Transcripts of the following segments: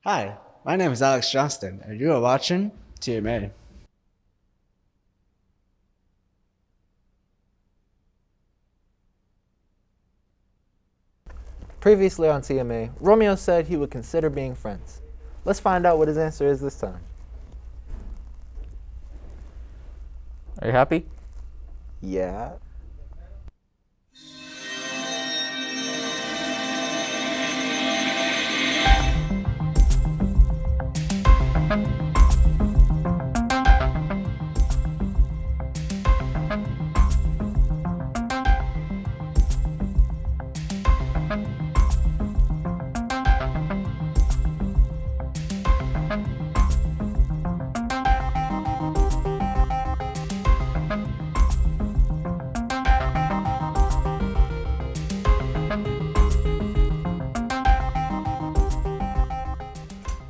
Hi, my name is Alex Johnston, and you are watching TMA. Previously on TMA, Romeo said he would consider being friends. Let's find out what his answer is this time. Are you happy? Yeah.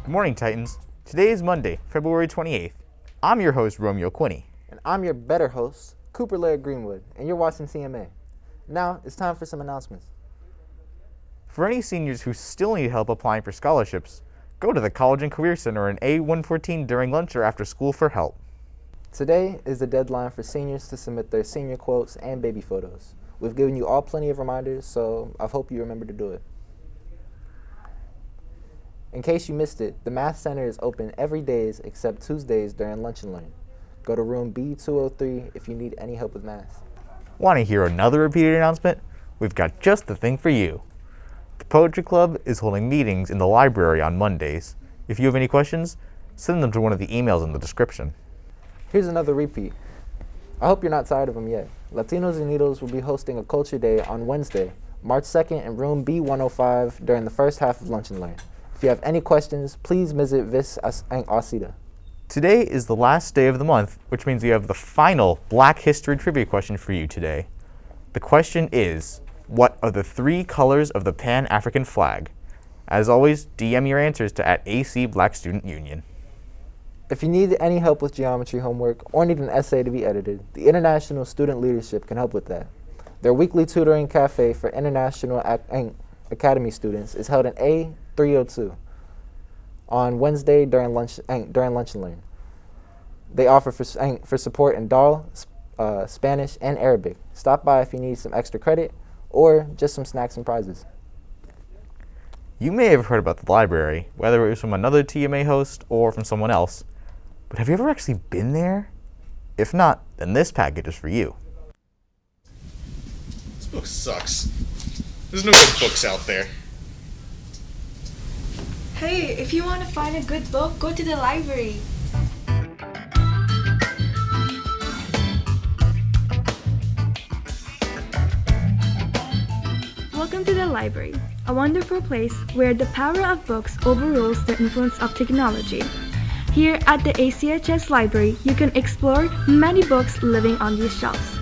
Good morning, Titans. Today is Monday, February 28th. I'm your host, Romeo Quini. And I'm your better host, Cooper Larrick-Greenwood, and you're watching TMA. Now, it's time for some announcements. For any seniors who still need help applying for scholarships, go to the College and Career Center in A114 during lunch or after school for help. Today is the deadline for seniors to submit their senior quotes and baby photos. We've given you all plenty of reminders, so I hope you remember to do it. In case you missed it, the Math Center is open every day except Tuesdays during Lunch and Learn. Go to room B203 if you need any help with math. Want to hear another repeated announcement? We've got just the thing for you. The Poetry Club is holding meetings in the library on Mondays. If you have any questions, send them to one of the emails in the description. Here's another repeat. I hope you're not tired of them yet. Latinos Unidos will be hosting a Culture Day on Wednesday, March 2nd in room B105 during the first half of Lunch and Learn. If you have any questions, please visit Vis ang Osida. Today is the last day of the month, which means we have the final Black History Trivia question for you today. The question is, what are the three colors of the Pan-African flag? As always, DM your answers to @AC Black Student Union. If you need any help with geometry homework or need an essay to be edited, the International Student Leadership can help with that. Their weekly tutoring cafe for International Academy students is held in A302 on Wednesday during lunch and learn. They offer for support in DAL, Spanish, and Arabic. Stop by if you need some extra credit or just some snacks and prizes. You may have heard about the library, whether it was from another TMA host or from someone else, but have you ever actually been there? If not, then this package is for you. This book sucks. There's no good books out there. Hey, if you want to find a good book, go to the library. Welcome to the library, a wonderful place where the power of books overrules the influence of technology. Here at the ACHS Library, you can explore many books living on these shelves.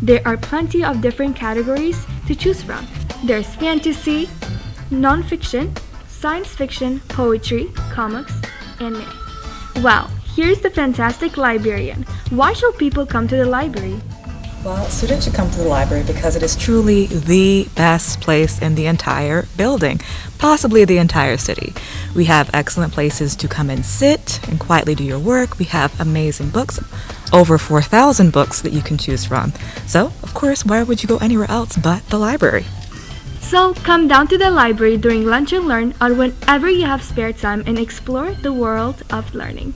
There are plenty of different categories to choose from. There's fantasy, non-fiction, science fiction, poetry, comics, and myth. Wow, here's the fantastic librarian. Why should people come to the library? Well, students should come to the library because it is truly the best place in the entire building, possibly the entire city. We have excellent places to come and sit and quietly do your work. We have amazing books, over 4,000 books that you can choose from. So, of course, why would you go anywhere else but the library? So come down to the library during lunch and learn or whenever you have spare time and explore the world of learning.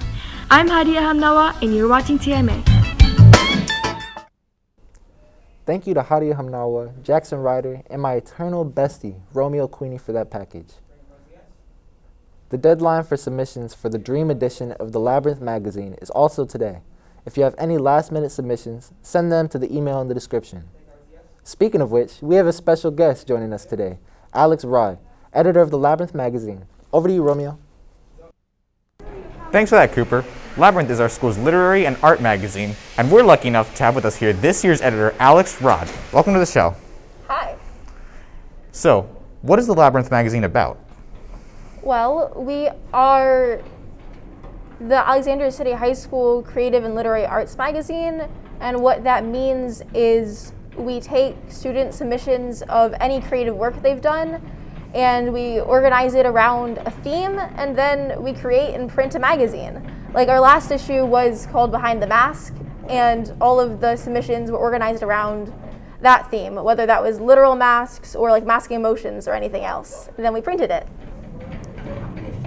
I'm Hadia Hamnawa and you're watching TMA. Thank you to Hadia Hamnawa, Jackson Ryder, and my eternal bestie, Romeo Quini, for that package. The deadline for submissions for the Dream edition of the Labyrinth Magazine is also today. If you have any last-minute submissions, send them to the email in the description. Speaking of which, we have a special guest joining us today, Alex Rye, editor of the Labyrinth Magazine. Over to you, Romeo. Thanks for that, Cooper. Labyrinth is our school's literary and art magazine, and we're lucky enough to have with us here this year's editor, Alex Rye. Welcome to the show. Hi. So, what is the Labyrinth Magazine about? Well, we are the Alexandria City High School Creative and Literary Arts Magazine, and what that means is we take student submissions of any creative work they've done and we organize it around a theme, and then we create and print a magazine. Like our last issue was called Behind the Mask, and all of the submissions were organized around that theme, whether that was literal masks or like masking emotions or anything else. And then we printed it.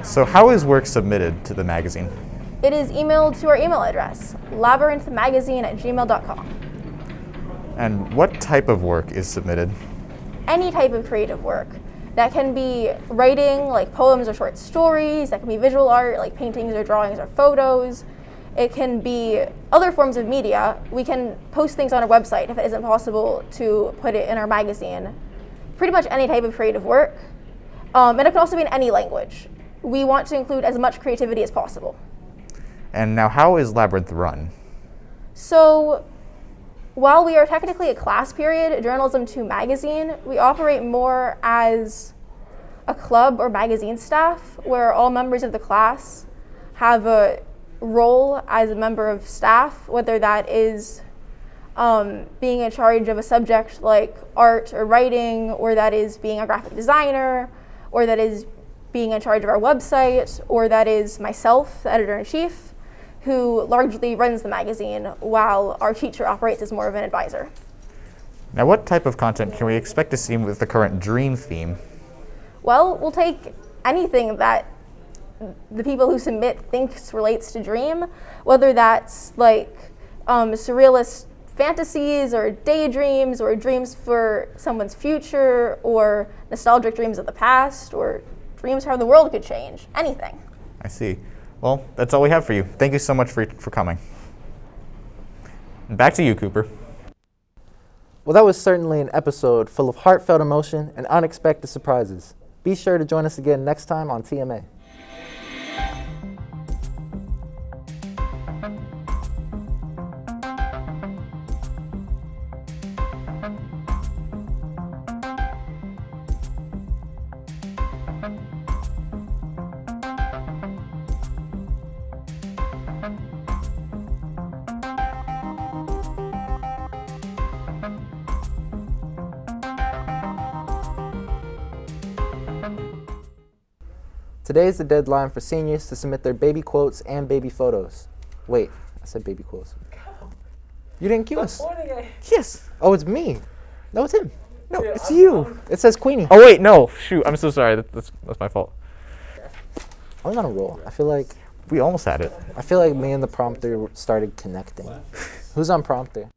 So how is work submitted to the magazine? It is emailed to our email address, labyrinthmagazine@gmail.com. And what type of work is submitted? Any type of creative work. That can be writing, like poems or short stories. That can be visual art, like paintings or drawings or photos. It can be other forms of media. We can post things on our website if it isn't possible to put it in our magazine. Pretty much any type of creative work. And it can also be in any language. We want to include as much creativity as possible. And now how is Labyrinth run? So while we are technically a class period, Journalism 2 magazine, we operate more as a club or magazine staff where all members of the class have a role as a member of staff, whether that is being in charge of a subject like art or writing, or that is being a graphic designer, or that is being in charge of our website, or that is myself, the editor-in-chief, who largely runs the magazine while our teacher operates as more of an advisor. Now what type of content can we expect to see with the current Dream theme? Well, we'll take anything that the people who submit thinks relates to Dream, whether that's like surrealist fantasies or daydreams or dreams for someone's future or nostalgic dreams of the past or dreams how the world could change, anything. I see. Well, that's all we have for you. Thank you so much for coming. Back to you, Cooper. Well, that was certainly an episode full of heartfelt emotion and unexpected surprises. Be sure to join us again next time on TMA. Today is the deadline for seniors to submit their baby quotes and baby photos. Wait, I said baby quotes. You didn't cue us. Yes. Oh, it's me. No, it's him. No, it's you. It says Quini. Oh wait, no. Shoot, I'm so sorry. That's my fault. I was on a roll. I feel like We almost had it. me and the prompter started connecting. Who's on prompter?